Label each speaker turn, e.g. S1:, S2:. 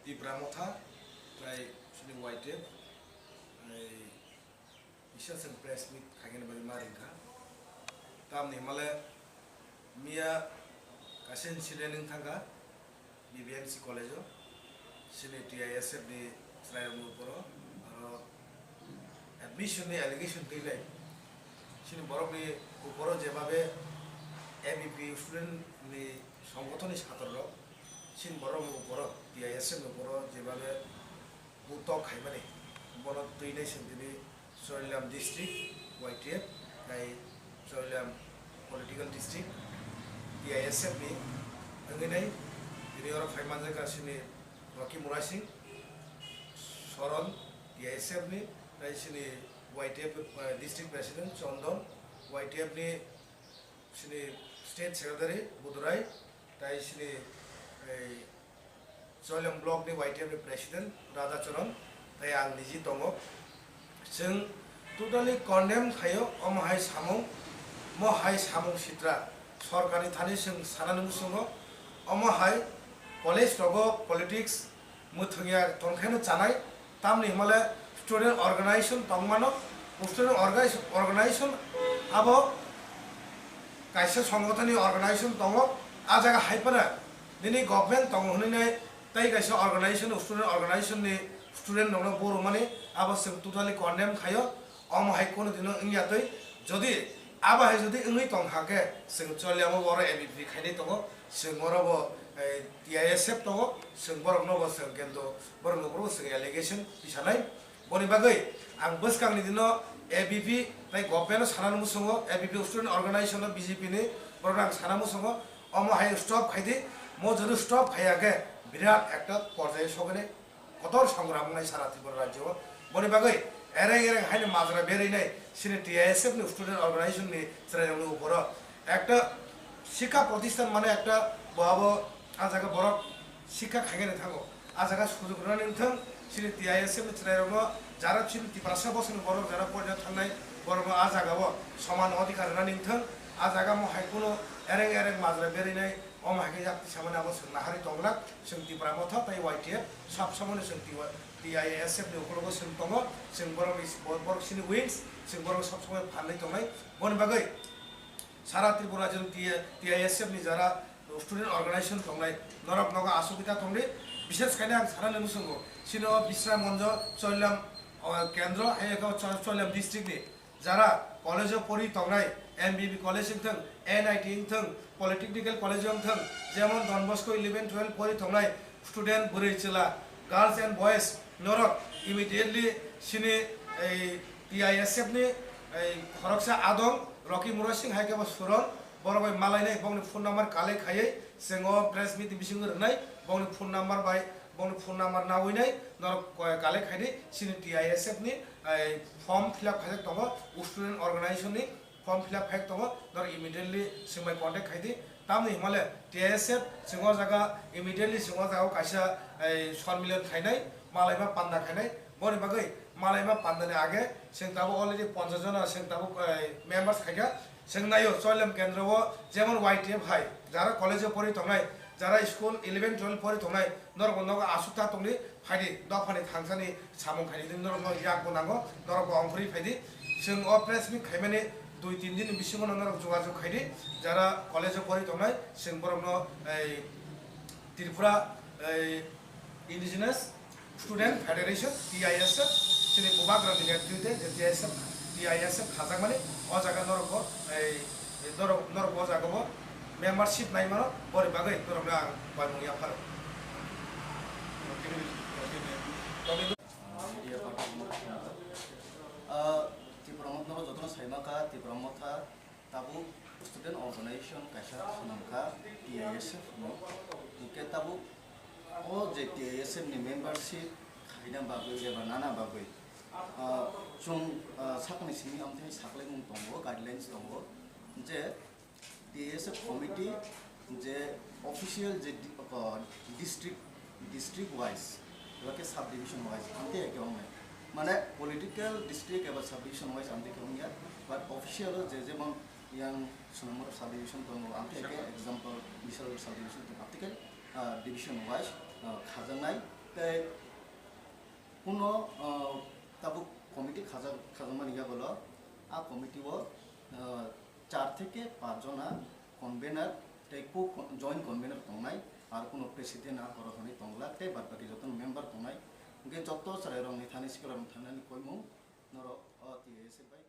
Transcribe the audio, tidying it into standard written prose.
S1: Ibramotha, try shooting white tape, Isha and press meet Hagen by Marinka. Tam Himala Mia Kasen Chilean Tanga, BBMC College, Senate ISF the Srayamu Poro, admission the allegation delay. Shin Borobli Uporo Jebabe, MEP student the Songotoni Hatoro, Shin Boromu Uporo, the ISM Uporo Jebabe, Utok Haimani, Bono 3 Nation Soilam District, YTF, Soilam Political District, the ISF, Anganai, the New York Haimanza Kasini, Rocky Murasing, Soron, the ISF, Naishini, YTF District President, Chondon, YTF State Secretary, Budurai, Taishini Soilam Block, the YTF President, Radha Charan, Tayang Niji Tongo. जों totally condemn खायो अमहाय सामं महाय सामं सिद्रा सरकारि थानि जों सानानो मुसुङो अमहाय college रगो politics मुथुंगिया तनखायनो जानाय तामनि हिमाले student organisation तंगमानो student organisation आबो कायसे संगठननि organisation तंगो आ जागा हायपना दिनै government तंगो होननै तै कायसे organisation student organisation नि स्टूडेंट नंगो बर माने आबो जों टोटाली कन्डेम खायो अमहाय कोनो दिनो इंयातै जदि आबाहाय जदि इंगै तंहाके जों चलियामो बर एमपी खायनै दङ जों बरबो टीआईएसएफ दङ जों बरनोबो जों केन्तो बरनोबो जों एलिगेशन बिसानाय बनि बागै आं बसकांनि दिनो एबीपी ताइ गभर्नमेंट सानानो मुसुङो एबीपी स्टूडेंट ऑर्गेनाइजेशन बीजेपी नि बरनां साना मुसुङो अमहाय स्टॉप खायदि मो जदि स्टॉप खायाके बिराट একটা পর্যায়ে সগনে কতর সংগ্রাম নাই সারা ত্রিপুরা রাজ্য বনি বাগৈ এরেং এরেং হাইনে মাজরা বেরিনাই সিনে টিআইএসএফ নি স্টুডেন্ট অর্গানাইজেশন নি শ্রেণীর উপর একটা শিক্ষা প্রতিষ্ঠান মানে একটা বড় আজাগা বড় শিক্ষা খাইনে থাকো আজাগা সুযোগ রানি থং সিনে টিআইএসএফ নি শ্রেণীর যারা সিনে ৫০ বছর বড় যারা পর্যায়ে থাকনাই বড় আজাগাবো সমান অধিকার রানি থং আজাগা মহাই কোনো এরেং এরেং মাজরা বেরিনাই अमहाके जाति सामने अब नाहारि तंगलाक जों तिब्रामथा ताइ YTF सब सामने जों टीआईएसएफ नि उपरबो जों दङ जों बरसिनि विंस जों बर सब समय फाननाय दंनाय बन बागै सारा त्रिपुरा जों टीआईएसएफ नि जारा स्टूडेंट ऑर्गेनाइजेशन दंनाय नरक नगा असुबिदा दंदि विशेष खायनो आं सारा नुसुङो सिनो बिश्राम मन्ज चयलाम केन्द्र हेगा चयलाम डिस्ट्रिक्ट नि जारा कलेज परि दंनाय एमबीबी कलेज थं एनआईटी थं पॉलिटेक्निकल कॉलेज थं जेमन डन बस्को 11 12 परि दंनाय स्टूडेंट बुरै चला गर्ल्स एंड बॉयज नरक इमिडिएटली सिनि टीआईएसएफ नि खरकसा आदम रकी मुरासिं हायकेबा सुरन बरबाय मालायनाय बंनि फोन नम्बर काले खायै जोङो प्रेस मिट बिसिं रनाय बंनि फोन नम्बर बाय बंनि फोन नम्बर नावैनाय नरक काले खायदि सिनि टीआईएसएफ नि फॉर्म फिलअप खायदि दङ स्टूडेंट ऑर्गेनाइजेशन नि फॉर्म फिलअप फैक्ट दङ नर इमिडिएटली जोंबाय कन्टेक्ट खायदि तामनि हिमालय टीआईएसएफ जोङो जागा इमिडिएटली जोङो जागा कायसा सनमिलन खायनाय मालायमा पान्दा खायनाय बनि बागै मालायमा पान्दानि आगे जों दाबो अलरेडी 50 जन जों दाबो मेम्बार्स खायगा जों नायो चयलाम केन्द्रआव जेमन YTF हाय जारा कलेज परि दंनाय जारा स्कुल 11 12 परि दंनाय नर बन्दगा आसुता दंनि फायदि दफानि थांसानि सामं खायदि नर यागबो नांगो नर अंख्रि फायदि जों अ प्रेस मिट खायमाने 2-3 दिन बिसिम नर जोगाजोग खायदि जारा कलेज परि दंनाय जों बरनो त्रिपुरा इंडिजिनस स्टूडेंट फेडरेशन टीआईएसएफ सिनि बुबाग्रानि नेतृत्वे टीआईएसएफ खाजाक माने अ जागा नरको नरको जागाबो मेम्बारशिप नायमानो बरि बागै नरनो आं बायमुया फारो
S2: तिब्रामथा जतन साइमाका तिब्रामथा ताबु स्टूडेंट ऑर्गेनाइजेशन कायसा सुनामका टीआईएसएफ नो उके ताबु ओ जे टीआईएसएफ नि मेंबरशिप खायना बागै एबा नाना बागै जों साकनि सिनि आमथाय साकले मुं दंबो गाइडलाइंस दंबो जे टीआईएसएफ कमिटी जे ऑफिशियल जे डिस्ट्रिक्ट वाइज एबा सब डिवीजन वाइज आमते एकेबां माने पॉलिटिकल डिस्ट्रिक्ट एबा सब डिवीजन वाइज आमते केवंगिया बाट ऑफिशियल जे जेमन yang sunamur सब डिवीजन दङ आमते एके एग्जांपल बिसोर sub division Amte division wise खाजानाय তাই কোনো তাবুক কমিটি খাজামানি বলো কমিটিও 4 থেকে 5 জনা কনভেনার তাই কো জয়েন্ট কনভেনার তংনাই আর কোনো প্রেসিডেন্ট আর করহনি তংলা তাই বাদ বাকি যত মেম্বার তংনাই গে যত সারাই রংনি থানি সিকরম থানানি কইমু নর টিএস বাই